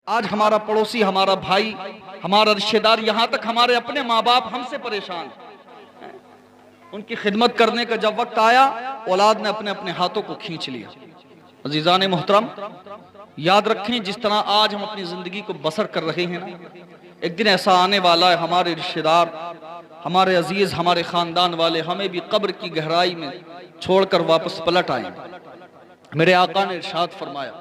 آج ہمارا پڑوسی، ہمارا بھائی، ہمارا رشتہ دار، یہاں تک ہمارے اپنے ماں باپ ہم سے پریشان ہیں۔ ان کی خدمت کرنے کا جب وقت آیا، اولاد نے اپنے اپنے ہاتھوں کو کھینچ لیا۔ عزیزان محترم، یاد رکھیں جس طرح آج ہم اپنی زندگی کو بسر کر رہے ہیں نا، ایک دن ایسا آنے والا ہے ہمارے رشتہ دار، ہمارے عزیز، ہمارے خاندان والے ہمیں بھی قبر کی گہرائی میں چھوڑ کر واپس پلٹ آئیں۔ میرے آقا نے ارشاد فرمایا،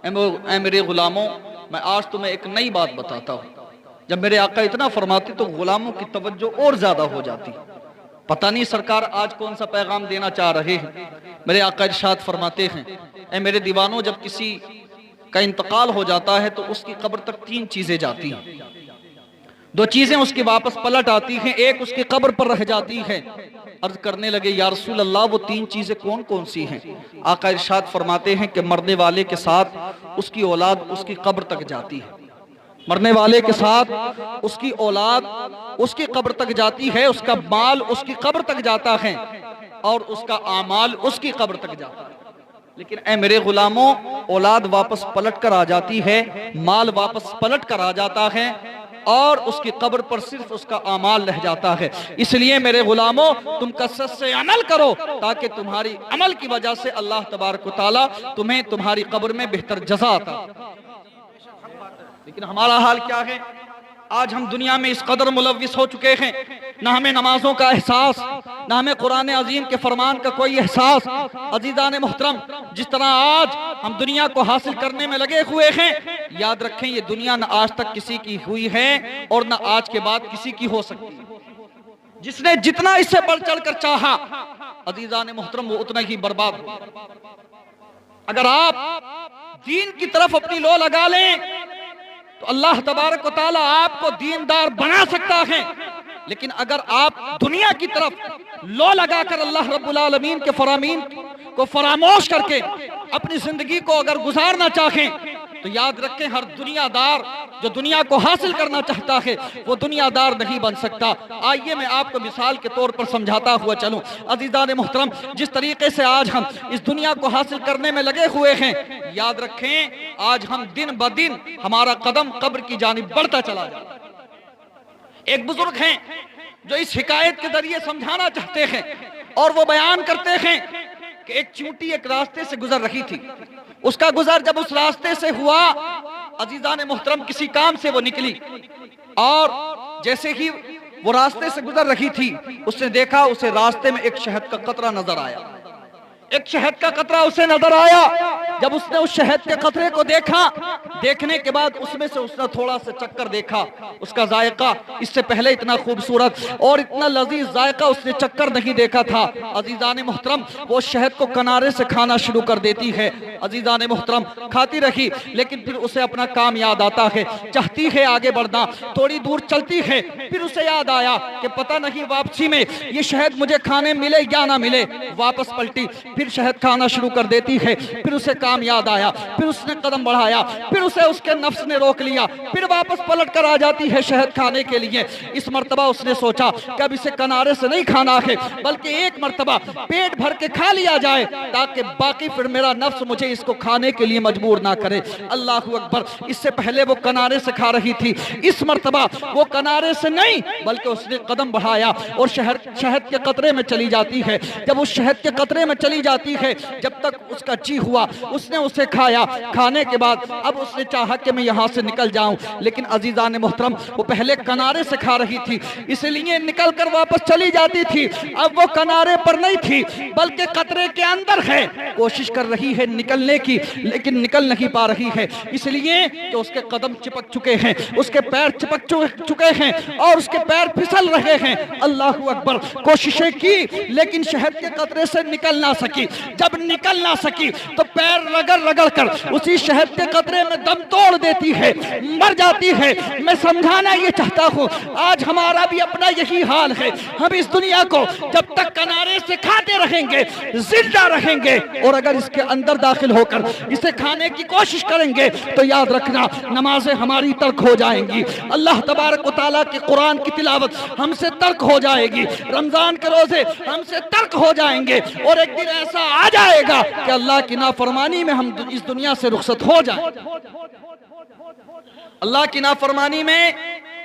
اے میرے غلاموں، میں آج تمہیں ایک نئی بات بتاتا ہوں۔ جب میرے آقا اتنا فرماتے تو غلاموں کی توجہ اور زیادہ ہو جاتی۔ پتہ نہیں سرکار آج کون سا پیغام دینا چاہ رہے ہیں۔ میرے آقا ارشاد فرماتے ہیں، اے میرے دیوانوں، جب کسی کا انتقال ہو جاتا ہے تو اس کی قبر تک 3 چیزیں جاتی ہیں، 2 چیزیں اس کی واپس پلٹ آتی ہیں، ایک اس کی قبر پر رہ جاتی ہے۔ عرض کرنے لگے، یا رسول اللہ وہ 3 چیزیں کون کون سی ہیں؟ آقا ارشاد فرماتے ہیں کہ مرنے والے کے ساتھ اس کی اولاد اس کی قبر تک جاتی ہے، مرنے والے کے ساتھ اس کی اولاد اس کی قبر تک جاتی ہے، اس کا مال اس کی قبر تک جاتا ہے، اور اس کا اعمال اس کی قبر تک جاتا ہے۔ لیکن اے میرے غلاموں، اولاد واپس پلٹ کر آ جاتی ہے، مال واپس پلٹ کر آ جاتا ہے، اور اس کی قبر پر صرف اس کا اعمال رہ جاتا ہے۔ اس لیے میرے غلاموں، تم کثرت سے عمل کرو تاکہ تمہاری عمل کی وجہ سے اللہ تبارک و تعالی تمہیں تمہاری قبر میں بہتر جزا عطا۔ لیکن ہمارا حال کیا ہے؟ آج ہم دنیا میں اس قدر ملوث ہو چکے ہیں، نہ ہمیں نمازوں کا احساس، نہ ہمیں قرآن عظیم کے فرمان کا کوئی احساس۔ عزیزان محترم، جس طرح آج ہم دنیا کو حاصل کرنے میں لگے ہوئے ہیں، یاد رکھیں یہ دنیا نہ آج تک کسی کی ہوئی ہے اور نہ آج کے بعد کسی کی ہو سکتی ہے۔ جس نے جتنا اس سے بڑھ چڑھ کر چاہا، عزیزان محترم، وہ اتنا ہی برباد ہو۔ اگر آپ دین کی طرف اپنی لو لگا لیں تو اللہ تبارک و تعالیٰ آپ کو دیندار بنا سکتا ہے، لیکن اگر آپ دنیا کی طرف لو لگا کر اللہ رب العالمین کے فرامین کو فراموش کر کے اپنی زندگی کو اگر گزارنا چاہیں تو یاد رکھیں، ہر دنیا دار جو دنیا کو حاصل کرنا چاہتا ہے وہ دنیا دار نہیں بن سکتا۔ آئیے میں آپ کو مثال کے طور پر سمجھاتا ہوا چلوں۔ عزیزان محترم، جس طریقے سے آج ہم اس دنیا کو حاصل کرنے میں لگے ہوئے ہیں، یاد رکھیں آج ہم دن بدن ہمارا قدم قبر کی جانب بڑھتا چلا جاتا ہے۔ ایک بزرگ ہیں جو اس حکایت کے ذریعے سمجھانا چاہتے ہیں، اور وہ بیان کرتے ہیں کہ ایک چونٹی ایک راستے سے گزر رہی تھی۔ اس کا گزر جب اس راستے سے ہوا، عزیزان محترم، کسی کام سے وہ نکلی، اور جیسے ہی وہ راستے سے گزر رہی تھی، اس نے دیکھا اسے راستے میں ایک شہد کا قطرہ نظر آیا۔ ایک شہد کا قطرہ اسے نظر آیا۔ جب اس نے اس شہد کے قطرے کو دیکھا، دیکھنے کے بعد اس میں سے اس نے تھوڑا سا چکر دیکھا۔ اس کا ذائقہ اس سے پہلے اتنا خوبصورت اور اتنا لذیذ ذائقہ اس نے چکر نہیں دیکھا تھا۔ عزیزان محترم، وہ شہد کو کنارے سے کھانا شروع کر دیتی ہے۔ عزیزان محترم، کھاتی رہی، لیکن پھر اسے اپنا کام یاد آتا ہے، چاہتی ہے آگے بڑھنا، تھوڑی دور چلتی ہے، پھر اسے یاد آیا کہ پتہ نہیں واپسی میں یہ شہد مجھے کھانے ملے یا نہ ملے۔ واپس پلٹی، پھر شہد کھانا شروع کر دیتی ہے، پھر اسے کام یاد آیا، پھر اس نے قدم بڑھایا، پھر اسے اس کے نفس نے روک لیا، پھر واپس پلٹ کر آ جاتی ہے شہد کھانے کے لیے۔ اس مرتبہ اس نے سوچا کہ اب اسے کنارے سے نہیں کھانا ہے، بلکہ ایک مرتبہ پیٹ بھر کے کھا لیا جائے تاکہ باقی پھر میرا نفس مجھے اس کو کھانے کے لیے مجبور نہ کرے۔ اللہ اکبر! اس سے پہلے وہ کنارے سے کھا رہی تھی، اس مرتبہ وہ کنارے سے نہیں بلکہ اس نے قدم بڑھایا اور شہد کے قطرے میں چلی جاتی ہے۔ جب اس شہد کے قطرے میں چلی جاتی ہے، جب تک اس کا جی ہوا اس نے اسے کھایا۔ کھانے کے بعد اب اس نے چاہا کہ میں یہاں سے نکل جاؤں، لیکن عزیزان محترم، وہ پہلے کنارے سے کھا رہی تھی، اس لیے نکل کر واپس چلی جاتی تھی۔ اب وہ کنارے پر نہیں تھی بلکہ قطرے کے اندر ہے، کوشش کر رہی ہے نکلنے کی لیکن نکل نہیں پا رہی ہے، اس لیے کہ اس کے قدم چپک چکے ہیں، اس کے پیر چپک چکے ہیں اور اس کے پیر پھسل رہے ہیں۔ اللہ اکبر! کوششیں کی لیکن شہد کے قطرے سے نکل نہ سکی۔ جب نکل نہ سکی تو پیر رگڑ رگڑ کر اسی شہد کے قطرے میں دم توڑ دیتی ہے، مر جاتی ہے۔ میں سمجھانا یہ چاہتا ہوں، آج ہمارا بھی اپنا یہی حال ہے۔ ہم اس دنیا کو جب تک کنارے سے کھاتے رہیں گے، زندہ رہیں گے، اور اگر اس کے اندر داخل ہو کر اسے کھانے کی کوشش کریں گے تو یاد رکھنا نمازیں ہماری ترک ہو جائیں گی، اللہ تبارک و تعالیٰ کے قرآن کی تلاوت ہم سے ترک ہو جائے گی، رمضان کے روزے ہم سے ترک ہو جائیں گے، اور ایک دن ایسا آ جائے گا کہ اللہ کی نافرمانی میں ہم اس دنیا سے رخصت ہو جائیں۔ اللہ کی نافرمانی میں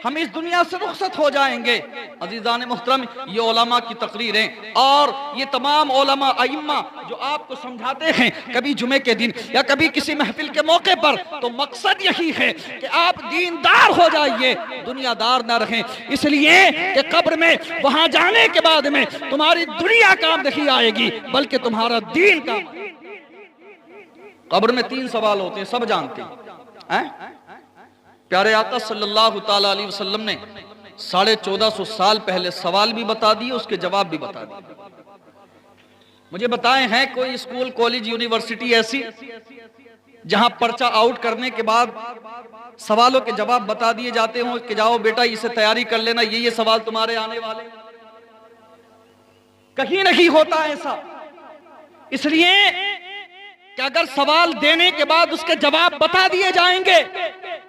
ہم اس دنیا سے رخصت ہو جائیں گے۔ عزیزان محترم، یہ علماء کی تقریریں اور یہ تمام علماء ائمہ جو آپ کو سمجھاتے ہیں کبھی جمعے کے دن یا کبھی کسی محفل کے موقع پر، تو مقصد یہی ہے کہ آپ دیندار ہو جائیے، دنیا دار نہ رہیں، اس لیے کہ قبر میں وہاں جانے کے بعد میں تمہاری دنیا کام نہیں آئے گی بلکہ تمہارا دین کام۔ قبر میں 3 سوال ہوتے ہیں، سب جانتے ہیں۔ پیارے آقا صلی اللہ تعالیٰ علیہ وسلم نے 1450 سال پہلے سوال بھی بتا دیے، اس کے جواب بھی بتا دیے۔ مجھے بتائیں ہیں کوئی اسکول، کالج، یونیورسٹی ایسی جہاں پرچہ آؤٹ کرنے کے بعد سوالوں کے جواب بتا دیے جاتے ہوں کہ جاؤ بیٹا اسے تیاری کر لینا، یہ سوال تمہارے آنے والے؟ کہیں نہیں ہوتا ایسا، اس لیے کہ اگر سوال دینے کے بعد اس کے جواب بتا دیے جائیں گے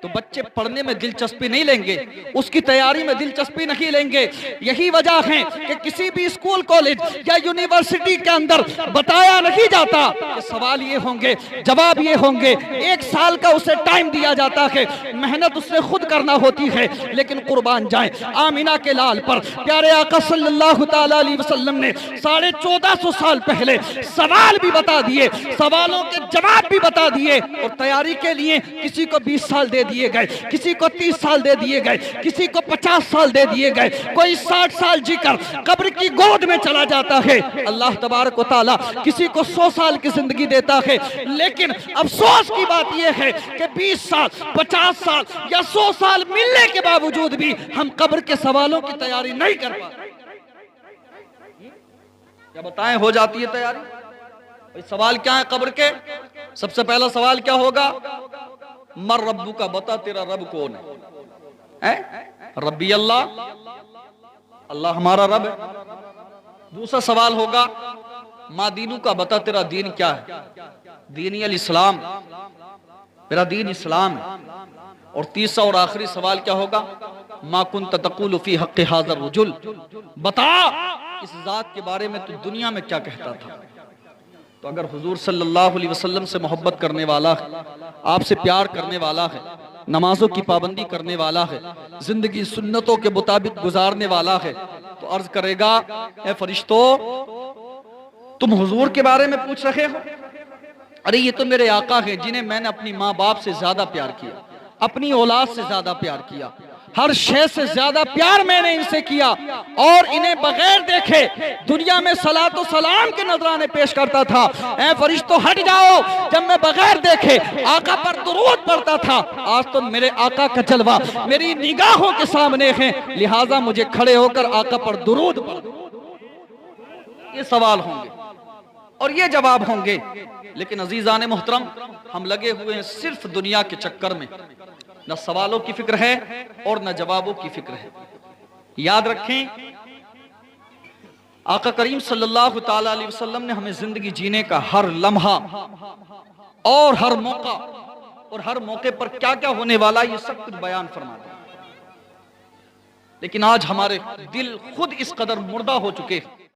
تو بچے پڑھنے میں دلچسپی نہیں لیں گے، اس کی تیاری میں دلچسپی نہیں لیں گے۔ یہی وجہ ہے کہ کسی بھی اسکول، کالج یا یونیورسٹی کے اندر بتایا نہیں جاتا کہ سوال یہ ہوں گے، جواب یہ ہوں گے۔ 1 سال کا اسے ٹائم دیا جاتا ہے، محنت اس نے خود کرنا ہوتی ہے، لیکن قربان جائیں آمینہ کے لال پر پیارے آقا صلی اللہ تعالیٰ علیہ وسلم نے 1450 سال پہلے سوال بھی بتا دیے، سوالوں کے جواب بھی بتا دیے، اور تیاری کے لیے کسی کو 20 سال دے دیے گئے، کسی کو 30 سال دے دیے گئے، کسی کو 50 سال دے دیے گئے، کوئی 60 سال جی کر قبر کی گود میں چلا جاتا ہے۔ اللہ تبارک و تعالیٰ کسی کو 100 سال کی زندگی دیتا ہے، لیکن افسوس کی بات یہ ہے کہ 20 سال 50 سال یا 100 سال ملنے کے باوجود بھی ہم قبر کے سوالوں کی تیاری نہیں کر پاتے۔ کیا بتائیں ہو جاتی ہے تیاری؟ سوال کیا ہے قبر کے؟ سب سے پہلا سوال کیا ہوگا؟ مر ربو کا، بتا تیرا رب کون ہے؟ ربی اللہ، اللہ ہمارا رب ہے۔ دوسرا سوال ہوگا ما دینو کا، بتا تیرا دین کیا ہے؟ دینی الاسلام، میرا دین اسلام ہے۔ اور تیسرا اور آخری سوال کیا ہوگا؟ ما کنت تقول فی حق ھذا الرجل، بتا اس ذات کے بارے میں تو دنیا میں کیا کہتا تھا۔ تو اگر حضور صلی اللہ علیہ وسلم سے محبت کرنے والا ہے، آپ سے پیار کرنے والا ہے، نمازوں کی پابندی کرنے والا ہے، زندگی سنتوں کے مطابق گزارنے والا ہے، تو عرض کرے گا اے فرشتو تم حضور کے بارے میں پوچھ رہے ہو؟ ارے یہ تو میرے آقا ہیں جنہیں میں نے اپنی ماں باپ سے زیادہ پیار کیا، اپنی اولاد سے زیادہ پیار کیا، ہر شے سے زیادہ پیار میں نے ان سے کیا، اور انہیں بغیر دیکھے دنیا میں صلاۃ و سلام کے نذرانے پیش کرتا تھا۔ اے فرشتوں ہٹ جاؤ، جب میں بغیر دیکھے آقا پر درود پڑھتا تھا، آج تو میرے آقا کا جلوہ میری نگاہوں کے سامنے ہے، لہٰذا مجھے کھڑے ہو کر آقا پر درود پڑھ۔ یہ سوال ہوں گے اور یہ جواب ہوں گے، لیکن عزیزان محترم ہم لگے ہوئے ہیں صرف دنیا کے چکر میں، نہ سوالوں کی فکر ہے اور نہ جوابوں کی فکر ہے۔ یاد رکھیں آقا کریم صلی اللہ تعالیٰ علیہ وسلم نے ہمیں زندگی جینے کا ہر لمحہ اور ہر موقع پر کیا کیا ہونے والا یہ سب کچھ بیان فرما دیا، لیکن آج ہمارے دل خود اس قدر مردہ ہو چکے ہیں